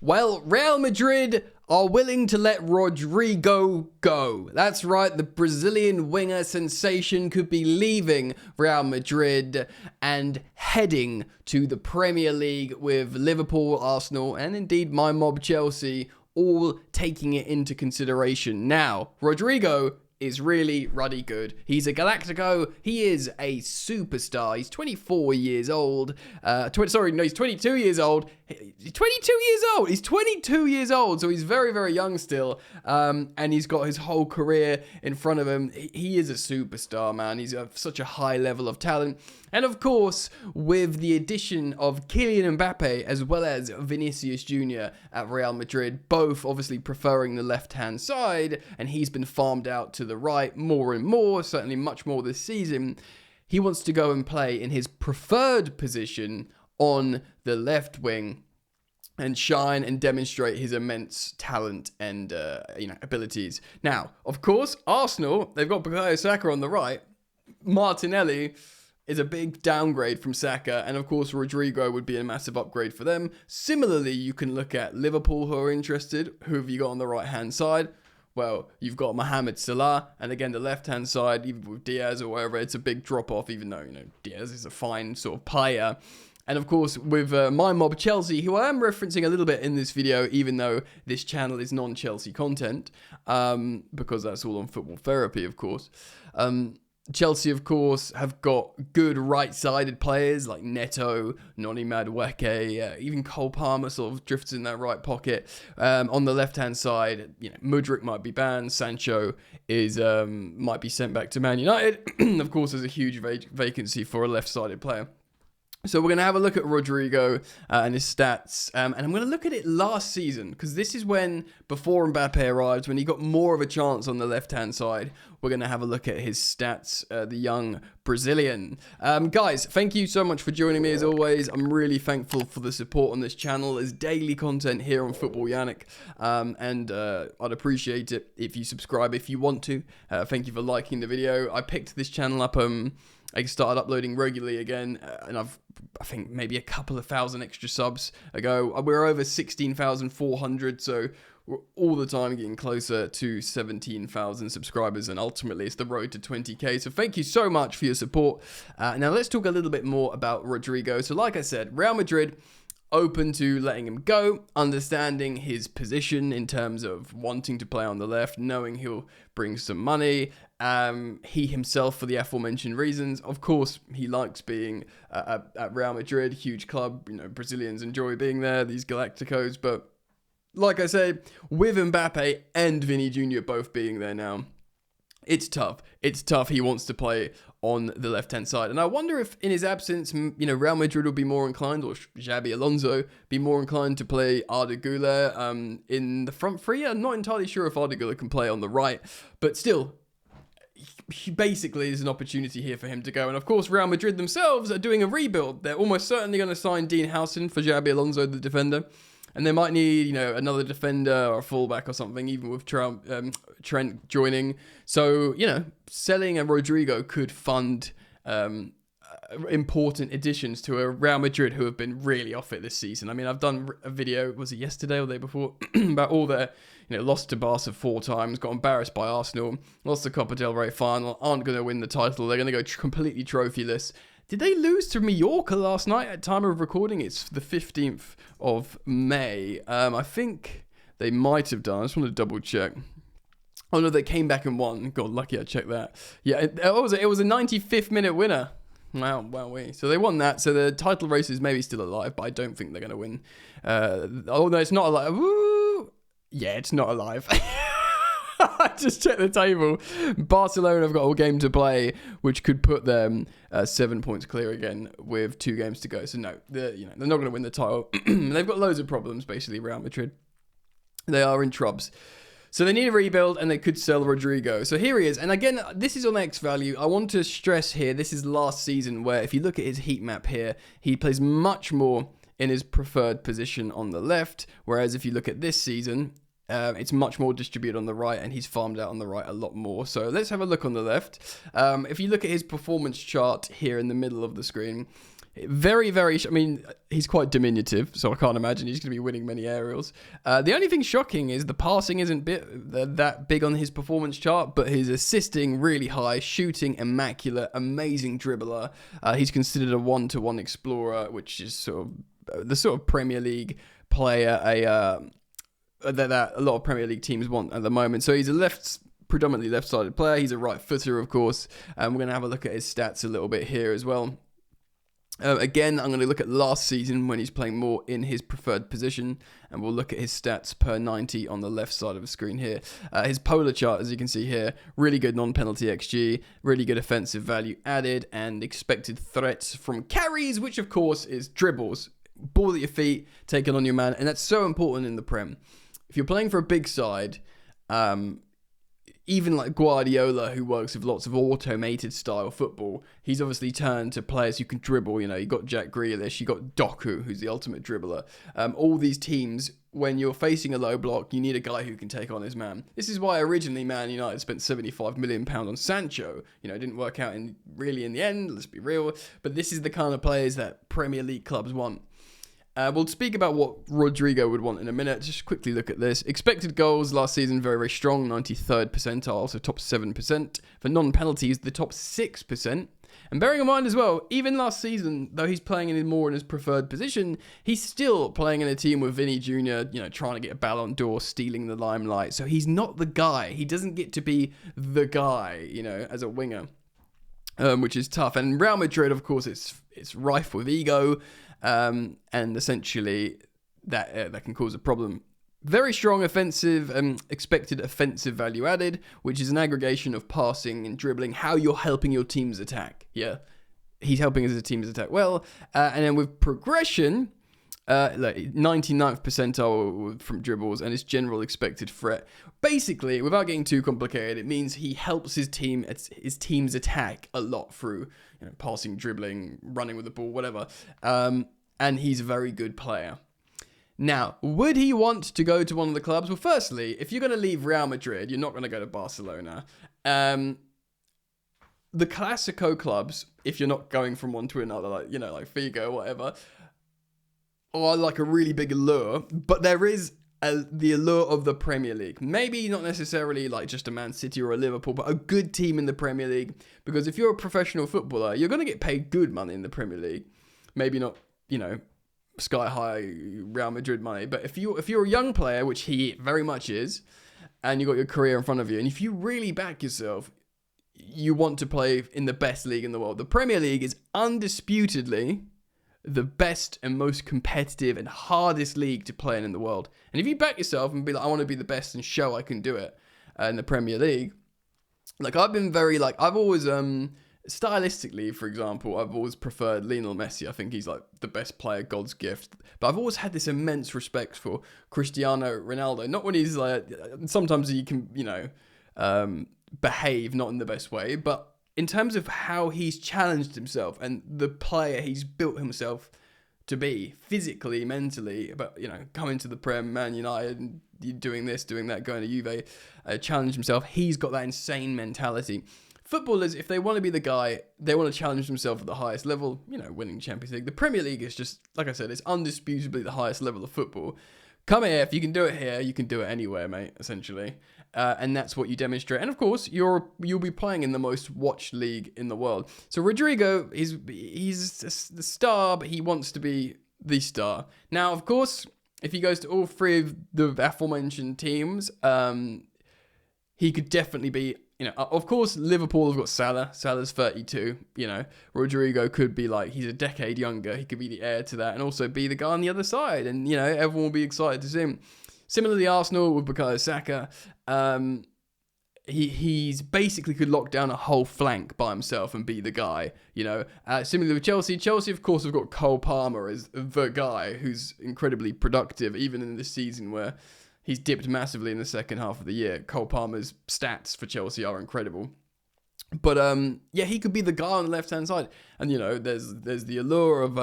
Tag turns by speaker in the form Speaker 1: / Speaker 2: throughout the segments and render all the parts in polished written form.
Speaker 1: Well, Real Madrid are willing to let Rodrygo go. That's right, the Brazilian winger sensation could be leaving Real Madrid and heading to the Premier League with Liverpool, Arsenal, and indeed my mob Chelsea all taking it into consideration. Now, Rodrygo is really ruddy good. He's a Galactico. He is a superstar. He's 24 years old. He's 22 years old. He's 22 years old. He's 22 years old, so he's very, very young still. And he's got his whole career in front of him. He is a superstar, man. He's got such a high level of talent. And of course, with the addition of Kylian Mbappe as well as Vinicius Jr. at Real Madrid, both obviously preferring the left-hand side, and he's been farmed out to the right more and more, certainly much more this season. He wants to go and play in his preferred position on the left wing and shine and demonstrate his immense talent and abilities. Now, of course, Arsenal, they've got Bukayo Saka on the right. Martinelli is a big downgrade from Saka, and of course Rodrygo would be a massive upgrade for them. Similarly, you can look at Liverpool, who are interested. Who have you got on the right hand side? Well, you've got Mohamed Salah, and again the left hand side, even with Diaz or whatever, it's a big drop off, even though Diaz is a fine sort of player. And of course, with my mob Chelsea, who I am referencing a little bit in this video, even though this channel is non-Chelsea content, because that's all on football therapy, of course. Chelsea, of course, have got good right-sided players like Neto, Noni Madueke, even Cole Palmer sort of drifts in that right pocket. On the left-hand side, Mudryk might be banned. Sancho might be sent back to Man United. Of course, there's a huge vacancy for a left-sided player. So we're going to have a look at Rodrygo and his stats, and I'm going to look at it last season, because this is when, before Mbappe arrived, when he got more of a chance on the left-hand side. We're going to have a look at his stats, the young Brazilian. Guys, thank you so much for joining me as always. I'm really thankful for the support on this channel. There's daily content here on Football Yannick, and I'd appreciate it if you subscribe if you want to. Thank you for liking the video. I picked this channel up I started uploading regularly again, and I think maybe a couple of thousand extra subs ago. We're over 16,400, so we're all the time getting closer to 17,000 subscribers, and ultimately it's the road to 20k. So thank you so much for your support. Now let's talk a little bit more about Rodrygo. So like I said, Real Madrid open to letting him go, understanding his position in terms of wanting to play on the left, knowing he'll bring some money. He himself, for the aforementioned reasons, of course, he likes being at Real Madrid, huge club. Brazilians enjoy being there, these Galacticos. But like I said, with Mbappe and Vinny Jr. both being there now, it's tough. It's tough. He wants to play on the left-hand side. And I wonder if in his absence, Real Madrid will be more inclined, or Xabi Alonso be more inclined to play Arda Güler in the front three. I'm not entirely sure if Arda Güler can play on the right, but still, basically there's an opportunity here for him to go. And of course, Real Madrid themselves are doing a rebuild. They're almost certainly going to sign Dean Howson for Xabi Alonso, the defender. And they might need, another defender or a fullback or something, even with Trent joining. So, selling a Rodrygo could fund important additions to a Real Madrid who have been really off it this season. I mean, I've done a video, was it yesterday or the day before, about all their, lost to Barca 4 times, got embarrassed by Arsenal, lost the Copa del Rey final, aren't going to win the title, they're going to go completely trophyless. Did they lose to Mallorca last night at time of recording? It's the 15th of May. I think they might have done. I just want to double check. Oh no, they came back and won. God, lucky I checked that. Yeah, it was a 95th minute winner. Wow. So they won that. So the title race is maybe still alive, but I don't think they're going to win. Oh no, it's not alive. Woo! Yeah, it's not alive. I just checked the table. Barcelona have got a game to play, which could put them 7 points clear again with 2 games to go. So no, they're not going to win the title. They've got loads of problems, basically, Real Madrid. They are in trubs. So they need a rebuild, and they could sell Rodrygo. So here he is. And again, this is on X value. I want to stress here, this is last season, where if you look at his heat map here, he plays much more in his preferred position on the left. Whereas if you look at this season, it's much more distributed on the right, and he's farmed out on the right a lot more. So let's have a look on the left. If you look at his performance chart here in the middle of the screen, Very, very. I mean, he's quite diminutive, so I can't imagine he's going to be winning many aerials. The only thing shocking is the passing isn't that big on his performance chart, but his assisting really high, shooting immaculate, amazing dribbler. He's considered a one-to-one explorer, which is sort of the sort of Premier League player that a lot of Premier League teams want at the moment. So he's a predominantly left-sided player. He's a right footer, of course. We're going to have a look at his stats a little bit here as well. Again, I'm going to look at last season when he's playing more in his preferred position, and we'll look at his stats per 90 on the left side of the screen here. His polar chart, as you can see here, really good non-penalty XG, really good offensive value added, and expected threats from carries, which of course is dribbles. Ball at your feet, taking on your man, and that's so important in the Prem. If you're playing for a big side, even like Guardiola, who works with lots of automated style football, he's obviously turned to players who can dribble. You know, you got Jack Grealish, you got Doku, who's the ultimate dribbler. All these teams, when you're facing a low block, you need a guy who can take on his man. This is why originally Man United spent £75 million on Sancho. You know, it didn't work out in the end, let's be real. But this is the kind of players that Premier League clubs want. We'll speak about what Rodrygo would want in a minute. Just quickly look at this. Expected goals last season, very, very strong, 93rd percentile, so top 7%. For non-penalties, the top 6%. And bearing in mind as well, even last season, though he's playing more in his preferred position, he's still playing in a team with Vinny Jr., you know, trying to get a Ballon d'Or, stealing the limelight. So he's not the guy. He doesn't get to be the guy, you know, as a winger, which is tough. And Real Madrid, of course, it's rife with ego. And essentially that can cause a problem. Very strong offensive, expected offensive value added, which is an aggregation of passing and dribbling, how you're helping your team's attack. Yeah, he's helping his team's attack well. And then with progression, like 99th percentile from dribbles and his general expected threat. Basically, without getting too complicated, it means he helps his team's attack a lot through, you know, passing, dribbling, running with the ball, whatever. And he's a very good player. Now, would he want to go to one of the clubs? Well, firstly, if you're going to leave Real Madrid, you're not going to go to Barcelona. The Clasico clubs, if you're not going from one to another, like, you know, like Figo or whatever, are like a really big allure, but there is the allure of the Premier League. Maybe not necessarily like just a Man City or a Liverpool, but a good team in the Premier League. Because if you're a professional footballer, you're going to get paid good money in the Premier League. Maybe not, you know, sky high Real Madrid money, but if you're a young player, which he very much is, and you've got your career in front of you, and if you really back yourself, you want to play in the best league in the world. The Premier League is undisputedly the best and most competitive and hardest league to play in the world. And if you back yourself and be like, I want to be the best and show I can do it in the Premier League, like I've been very like, I've always, stylistically, for example, I've always preferred Lionel Messi. I think he's like the best player, God's gift. But I've always had this immense respect for Cristiano Ronaldo. Not when he's like, sometimes he can, you know, behave not in the best way, but in terms of how he's challenged himself and the player he's built himself to be, physically, mentally, but, you know, coming to the Prem, Man United, and doing this, doing that, going to Juve, challenge himself. He's got that insane mentality. Footballers, if they want to be the guy, they want to challenge themselves at the highest level, you know, winning Champions League. The Premier League is just, like I said, it's undisputably the highest level of football. Come here, if you can do it here, you can do it anywhere, mate, essentially. And that's what you demonstrate. And of course, you'll be playing in the most watched league in the world. So Rodrygo, he's the star, but he wants to be the star. Now, of course, if he goes to all three of the aforementioned teams, he could definitely be, you know, of course, Liverpool have got Salah. Salah's 32, you know. Rodrygo could be like, he's a decade younger. He could be the heir to that and also be the guy on the other side. And, you know, everyone will be excited to see him. Similarly, Arsenal with Bukayo Saka. He's basically could lock down a whole flank by himself and be the guy, you know. Similarly with Chelsea. Chelsea, of course, have got Cole Palmer as the guy who's incredibly productive, even in this season where he's dipped massively in the second half of the year. Cole Palmer's stats for Chelsea are incredible. But, yeah, he could be the guy on the left-hand side. And, you know, there's the allure of,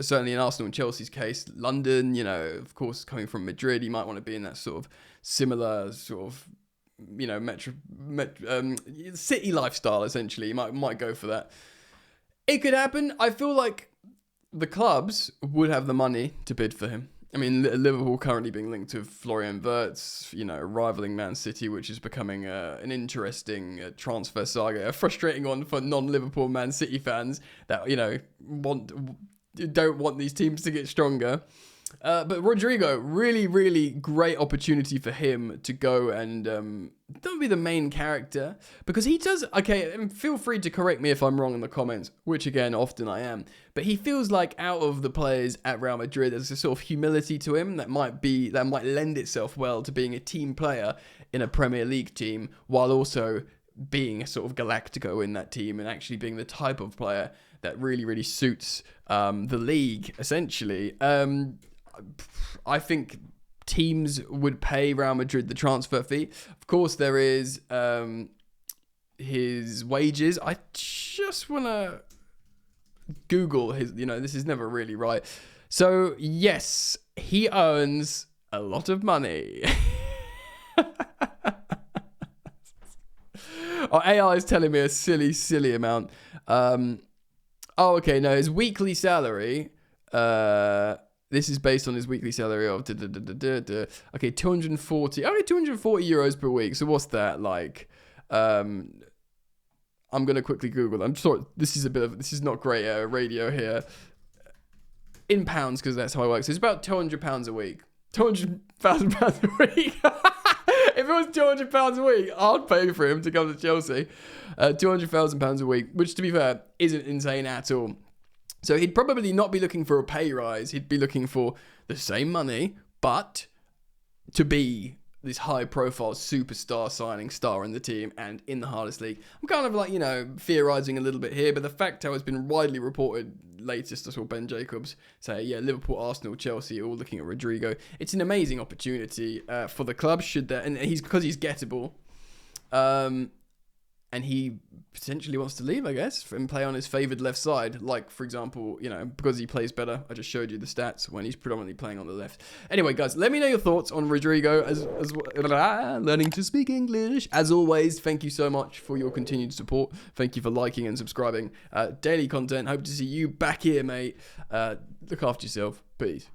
Speaker 1: certainly in Arsenal and Chelsea's case, London, you know, of course, coming from Madrid, he might want to be in that sort of similar sort of, you know, city lifestyle, essentially. He might go for that. It could happen. I feel like the clubs would have the money to bid for him. I mean, Liverpool currently being linked to Florian Wirtz, rivaling Man City, which is becoming an interesting transfer saga, a frustrating one for non-Liverpool Man City fans that, don't want these teams to get stronger. But Rodrygo, really, really great opportunity for him to go and don't be the main character, because he does, okay, and feel free to correct me if I'm wrong in the comments, which again, often I am, but he feels like out of the players at Real Madrid, there's a sort of humility to him that might lend itself well to being a team player in a Premier League team, while also being a sort of Galactico in that team and actually being the type of player that really, really suits the league, essentially. I think teams would pay Real Madrid the transfer fee. Of course, there is his wages. I just want to Google his, this is never really right. So, yes, he earns a lot of money. AI is telling me a silly, silly amount. Okay, no, his weekly salary... This is based on his weekly salary of okay, 240. Okay, 240 euros per week. So what's that like? I'm gonna quickly Google. I'm sorry. This is not great radio here. In pounds, because that's how it works. So it's about £200 a week. £200,000 a week. If it was £200 a week, I'd pay for him to come to Chelsea. £200,000 a week, which to be fair isn't insane at all. So he'd probably not be looking for a pay rise. He'd be looking for the same money, but to be this high-profile superstar signing star in the team and in the hardest league. I'm kind of theorizing a little bit here, but the fact how it's been widely reported, latest I saw Ben Jacobs say, Liverpool, Arsenal, Chelsea, all looking at Rodrygo. It's an amazing opportunity for the club, and because he's gettable. And he potentially wants to leave, I guess, and play on his favoured left side. Like, for example, because he plays better. I just showed you the stats when he's predominantly playing on the left. Anyway, guys, let me know your thoughts on Rodrygo as learning to speak English. As always, thank you so much for your continued support. Thank you for liking and subscribing. Daily content. Hope to see you back here, mate. Look after yourself. Peace.